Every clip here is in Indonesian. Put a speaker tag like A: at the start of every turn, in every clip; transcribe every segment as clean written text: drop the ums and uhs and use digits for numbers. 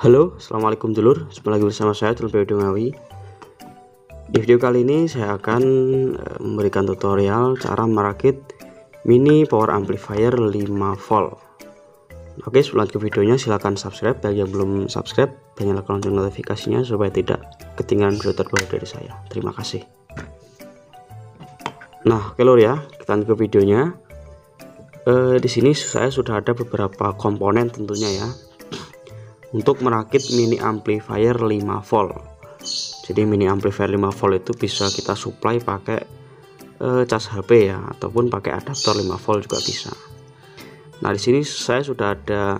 A: Halo, assalamualaikum dulur. Jumpa lagi bersama saya Dulur PW Ngawi. Di video kali ini saya akan memberikan tutorial cara merakit mini power amplifier 5 volt. Oke, sebelum ke videonya silahkan subscribe. Bagi yang belum subscribe, nyalakan lonceng notifikasinya supaya tidak ketinggalan video terbaru dari saya. Terima kasih. Nah, oke lur ya, kita lanjut ke videonya. Di sini saya sudah ada beberapa komponen tentunya ya, untuk merakit mini amplifier 5 volt. Jadi mini amplifier 5 volt itu bisa kita supply pakai cas HP ya, ataupun pakai adaptor 5 volt juga bisa. Nah, di sini saya sudah ada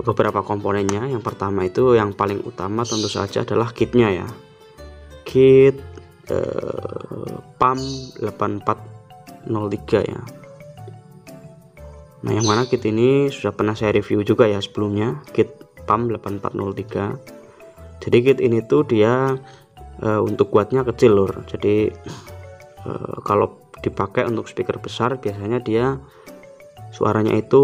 A: beberapa komponennya. Yang pertama itu yang paling utama tentu saja adalah kitnya ya. Kit PAM 8403 ya. Nah, yang mana kit ini sudah pernah saya review juga ya sebelumnya, kit PAM 8403. Jadi kit ini tuh dia untuk wattnya kecil lur. Jadi kalau dipakai untuk speaker besar biasanya dia suaranya itu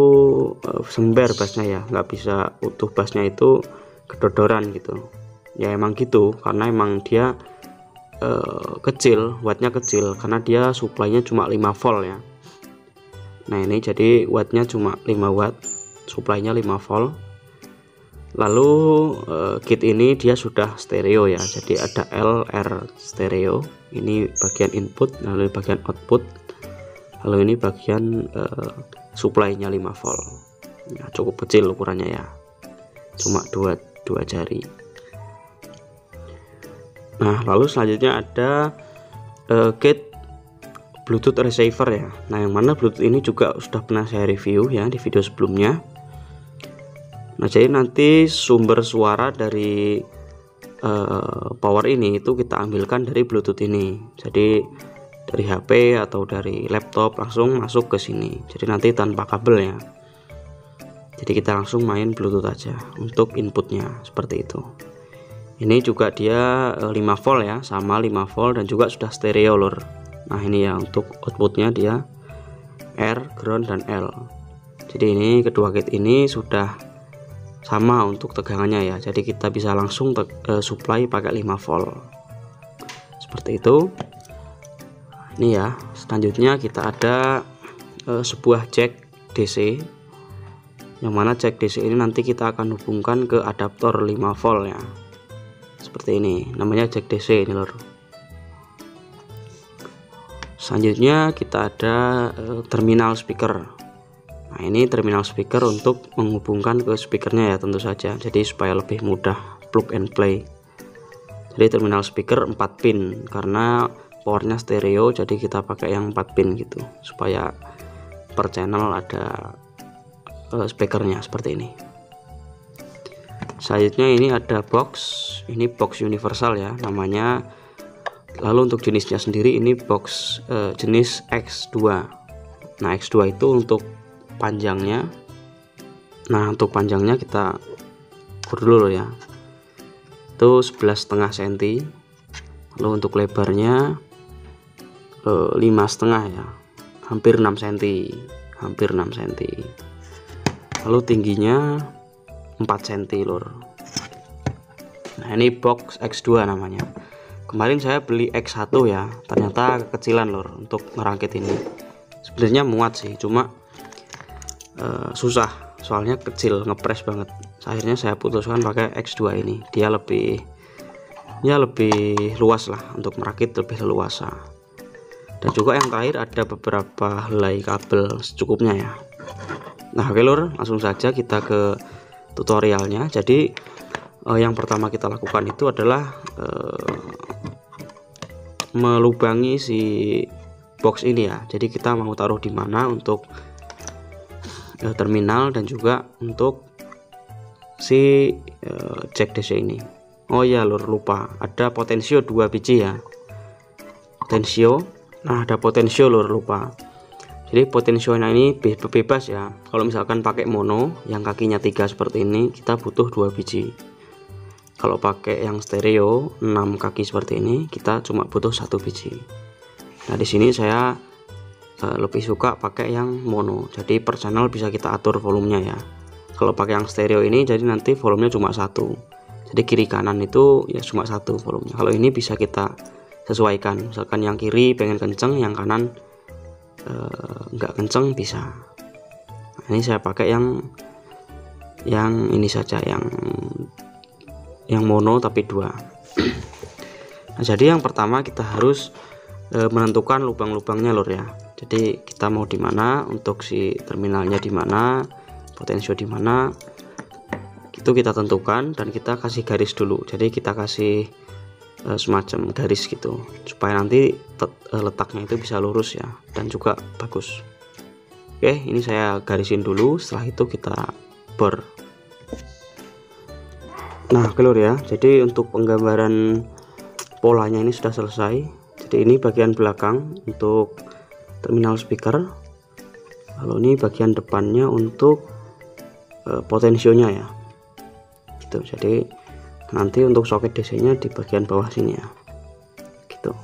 A: sember bassnya ya, nggak bisa utuh bassnya itu kedodoran gitu. Ya emang gitu, karena emang dia kecil, wattnya kecil, karena dia supply-nya cuma 5 volt ya. Nah, ini jadi wattnya cuma 5 watt, supply-nya 5 volt. Lalu kit ini dia sudah stereo ya, jadi ada LR stereo. Ini bagian input, lalu bagian output, lalu ini bagian supply-nya 5 volt ya, cukup kecil ukurannya ya, cuma dua jari. Nah, lalu selanjutnya ada kit Bluetooth receiver ya. Nah, yang mana Bluetooth ini juga sudah pernah saya review ya di video sebelumnya. Nah, jadi nanti sumber suara dari power ini itu kita ambilkan dari Bluetooth ini. Jadi dari HP atau dari laptop langsung masuk ke sini. Jadi nanti tanpa kabel ya. Jadi kita langsung main Bluetooth aja untuk inputnya seperti itu. Ini juga dia 5 volt ya, sama 5 volt dan juga sudah stereo lur. Nah, ini ya untuk outputnya dia R, ground, dan L. Jadi ini kedua kit ini sudah sama untuk tegangannya ya. Jadi kita bisa langsung supply pakai 5 volt. Seperti itu. Ini ya. Selanjutnya kita ada sebuah jack DC. Yang mana jack DC ini nanti kita akan hubungkan ke adaptor 5 volt ya. Seperti ini. Namanya jack DC ini lor. Selanjutnya kita ada terminal speaker. Nah, ini terminal speaker untuk menghubungkan ke speakernya ya tentu saja. Jadi supaya lebih mudah plug and play. Jadi terminal speaker 4 pin karena powernya stereo, jadi kita pakai yang 4 pin gitu supaya per channel ada speakernya seperti ini. Selanjutnya ini ada box. Ini box universal ya namanya. Lalu untuk jenisnya sendiri ini box jenis X2. Nah, X2 itu untuk panjangnya. Nah, untuk panjangnya kita ukur dulu ya. Itu 11,5 cm. Lalu untuk lebarnya 5,5 ya. Hampir 6 cm. Hampir 6 cm. Lalu tingginya 4 cm lur. Nah, ini box X2 namanya. Kemarin saya beli X1 ya, ternyata kekecilan lor untuk ngerangkit ini. Sebenarnya muat sih, cuma susah, soalnya kecil, ngepres banget. Akhirnya saya putuskan pakai X2 ini. Dia lebih luas lah untuk merakit, lebih leluasa. Dan juga yang terakhir ada beberapa helai kabel secukupnya ya. Nah, oke lor, langsung saja kita ke tutorialnya. Jadi yang pertama kita lakukan itu adalah melubangi si box ini ya. Jadi kita mau taruh di mana untuk terminal dan juga untuk si jack DC ini. Oh ya lur, lupa ada potensio 2 biji ya, potensio. Nah, ada potensio lur, lupa. Jadi potensionya ini bebas ya. Kalau misalkan pakai mono yang kakinya 3 seperti ini, kita butuh 2 biji. Kalau pakai yang stereo 6 kaki seperti ini, kita cuma butuh 1 biji. Nah, di sini saya lebih suka pakai yang mono. Jadi per channel bisa kita atur volumenya ya. Kalau pakai yang stereo ini jadi nanti volumenya cuma satu, jadi kiri kanan itu ya cuma satu volumenya. Kalau ini bisa kita sesuaikan, misalkan yang kiri pengen kenceng, yang kanan nggak kenceng bisa. Nah, ini saya pakai yang ini saja, yang mono tapi dua. Nah, jadi yang pertama kita harus menentukan lubang-lubangnya lor ya. Jadi kita mau di mana, untuk si terminalnya di mana, potensio di mana, itu kita tentukan dan kita kasih garis dulu. Jadi kita kasih semacam garis gitu supaya nanti letaknya itu bisa lurus ya dan juga bagus. Oke, ini saya garisin dulu, setelah itu kita bor. Nah oke lor ya, jadi untuk penggambaran polanya ini sudah selesai. Jadi ini bagian belakang untuk terminal speaker, lalu ini bagian depannya untuk potensionya ya gitu. Jadi nanti untuk soket DC nya di bagian bawah sini ya gitu.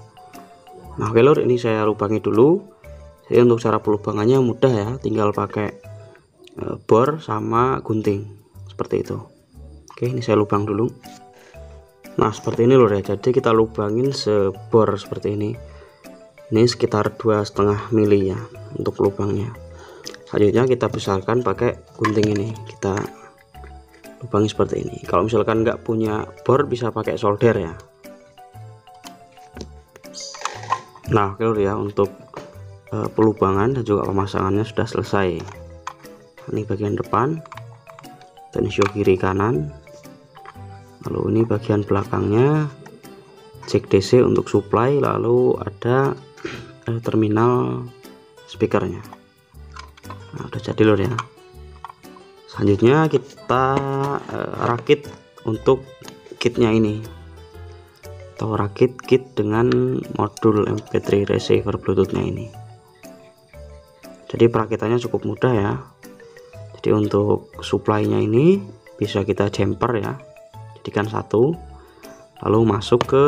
A: Nah oke lor, ini saya lubangi dulu. Jadi untuk cara pelubangannya mudah ya, tinggal pakai bor sama gunting seperti itu. Oke, ini saya lubang dulu. Nah seperti ini lor ya, jadi kita lubangin sebor seperti ini. Ini sekitar 2,5 mili ya untuk lubangnya. Selanjutnya kita besarkan pakai gunting ini, kita lubangi seperti ini. Kalau misalkan nggak punya bor bisa pakai solder ya. Nah oke ya, untuk pelubangan dan juga pemasangannya sudah selesai. Ini bagian depan, tensio kiri kanan, lalu ini bagian belakangnya jack DC untuk supply, lalu ada terminal speakernya. Nah udah jadi lor ya. Selanjutnya kita rakit untuk kitnya ini, atau rakit kit dengan modul MP3 receiver Bluetoothnya ini. Jadi perakitannya cukup mudah ya. Jadi untuk supply-nya ini bisa kita jumper ya, jadikan satu, lalu masuk ke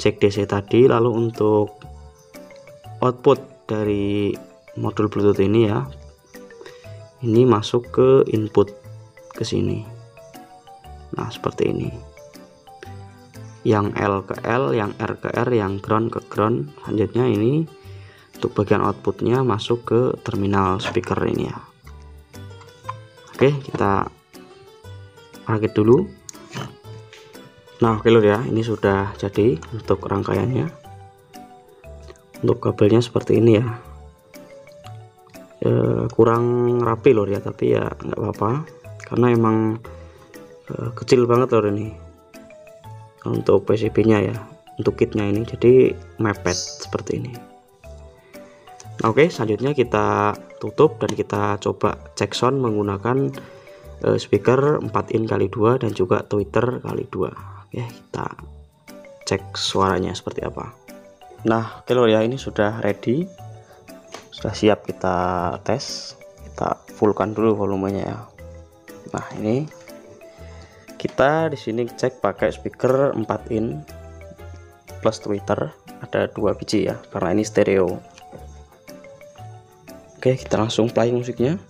A: jack DC tadi. Lalu untuk output dari modul Bluetooth ini ya, ini masuk ke input ke sini. Nah seperti ini, yang L ke L, yang R ke R, yang ground ke ground. Selanjutnya ini untuk bagian outputnya masuk ke terminal speaker ini ya. Oke, kita rakit dulu. Nah oke lor ya, ini sudah jadi untuk rangkaiannya. Untuk kabelnya seperti ini ya, kurang rapi lor ya, tapi ya nggak apa-apa karena emang kecil banget lor ini untuk PCB nya ya, untuk kitnya ini jadi mepet seperti ini. Nah, oke, selanjutnya kita tutup dan kita coba cek sound menggunakan speaker 4 in kali 2 dan juga tweeter kali 2. Oke, kita cek suaranya seperti apa. Nah oke lor ya, ini sudah ready, sudah siap kita tes. Kita fullkan dulu volumenya ya. Nah ini kita di sini cek pakai speaker 4 in plus tweeter, ada 2 biji ya karena ini stereo. Oke, kita langsung play musiknya.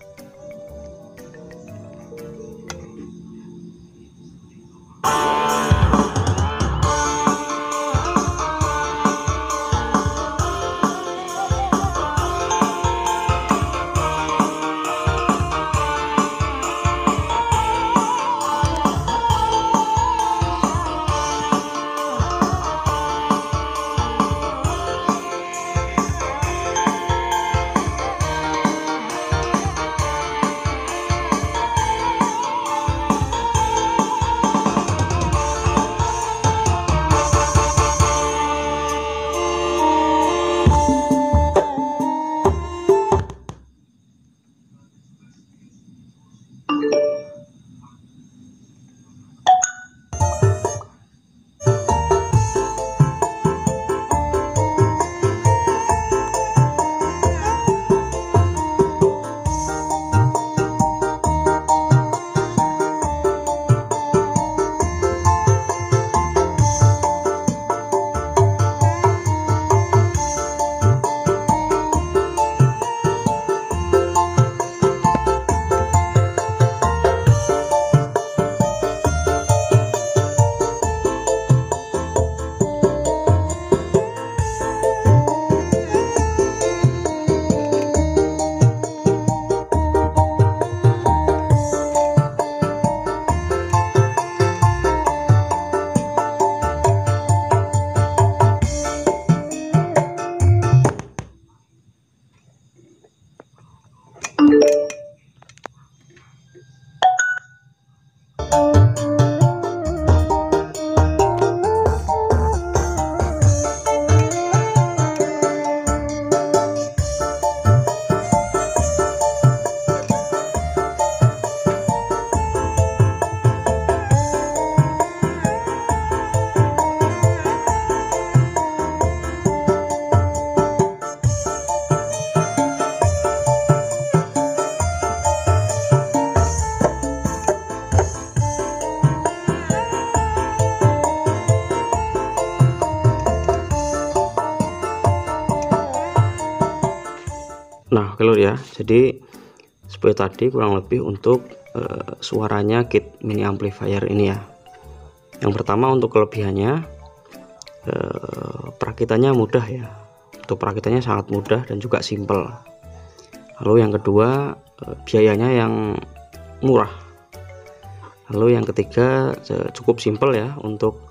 A: Oke lur ya, jadi seperti tadi kurang lebih untuk suaranya kit mini amplifier ini ya. Yang pertama untuk kelebihannya, perakitannya mudah ya. Untuk perakitannya sangat mudah dan juga simple. Lalu yang kedua, biayanya yang murah. Lalu yang ketiga, cukup simple ya untuk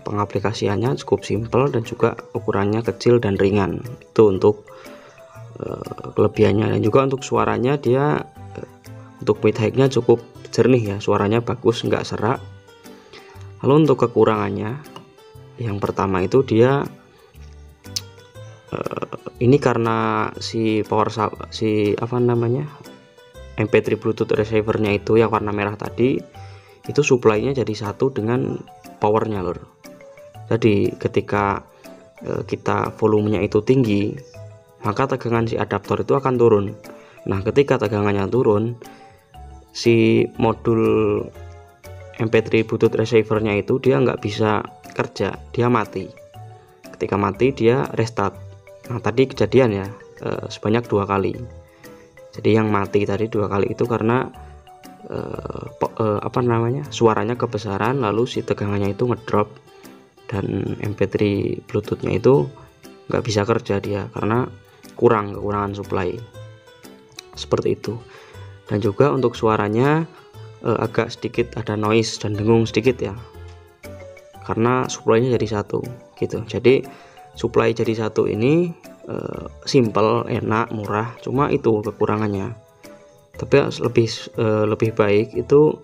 A: pengaplikasiannya cukup simple dan juga ukurannya kecil dan ringan. Itu untuk kelebihannya. Dan juga untuk suaranya, dia untuk mid high-nya cukup jernih ya, suaranya bagus, nggak serak. Lalu untuk kekurangannya, yang pertama itu dia ini karena si MP3 Bluetooth receivernya itu yang warna merah tadi, itu supply-nya jadi satu dengan powernya lur. Jadi ketika kita volumenya itu tinggi, maka tegangan si adaptor itu akan turun. Nah, ketika tegangannya turun, si modul MP3 Bluetooth receivernya itu dia nggak bisa kerja, dia mati. Ketika mati dia restart. Nah, tadi kejadian ya sebanyak 2 kali. Jadi yang mati tadi 2 kali itu karena suaranya kebesaran, lalu si tegangannya itu ngedrop dan MP3 Bluetoothnya itu nggak bisa kerja dia karena kekurangan supply, seperti itu. Dan juga untuk suaranya agak sedikit ada noise dan dengung sedikit ya, karena supply-nya jadi satu gitu. Jadi supply jadi satu ini simple, enak, murah, cuma itu kekurangannya. Tapi lebih baik itu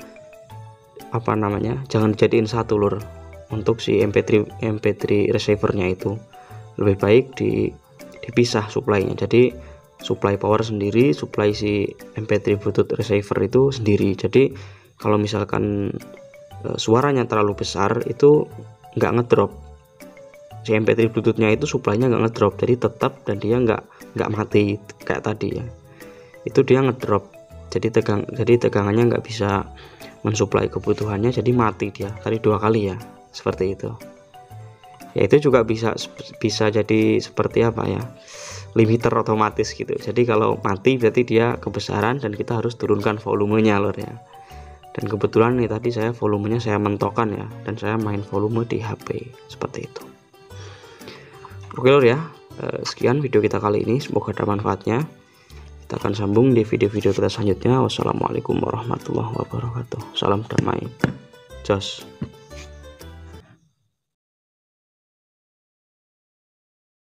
A: jangan dijadiin satu lur. Untuk si MP3 receivernya itu lebih baik dipisah supply-nya. Jadi supply power sendiri, supply si MP3 Bluetooth receiver itu sendiri. Jadi kalau misalkan suaranya terlalu besar itu nggak ngedrop. Si MP3 Bluetoothnya itu supply-nya nggak ngedrop, jadi tetap, dan dia nggak mati kayak tadi ya. Itu dia ngedrop, jadi tegangannya nggak bisa mensuplai kebutuhannya, jadi mati dia tadi 2 kali ya, seperti itu. Ya itu juga bisa jadi seperti limiter otomatis gitu. Jadi kalau mati berarti dia kebesaran dan kita harus turunkan volumenya lur ya. Dan kebetulan nih tadi saya volumenya saya mentokkan ya, dan saya main volume di HP seperti itu. Oke lur ya, sekian video kita kali ini, semoga ada manfaatnya. Kita akan sambung di video-video kita selanjutnya. Wassalamualaikum warahmatullahi wabarakatuh. Salam damai. Jos.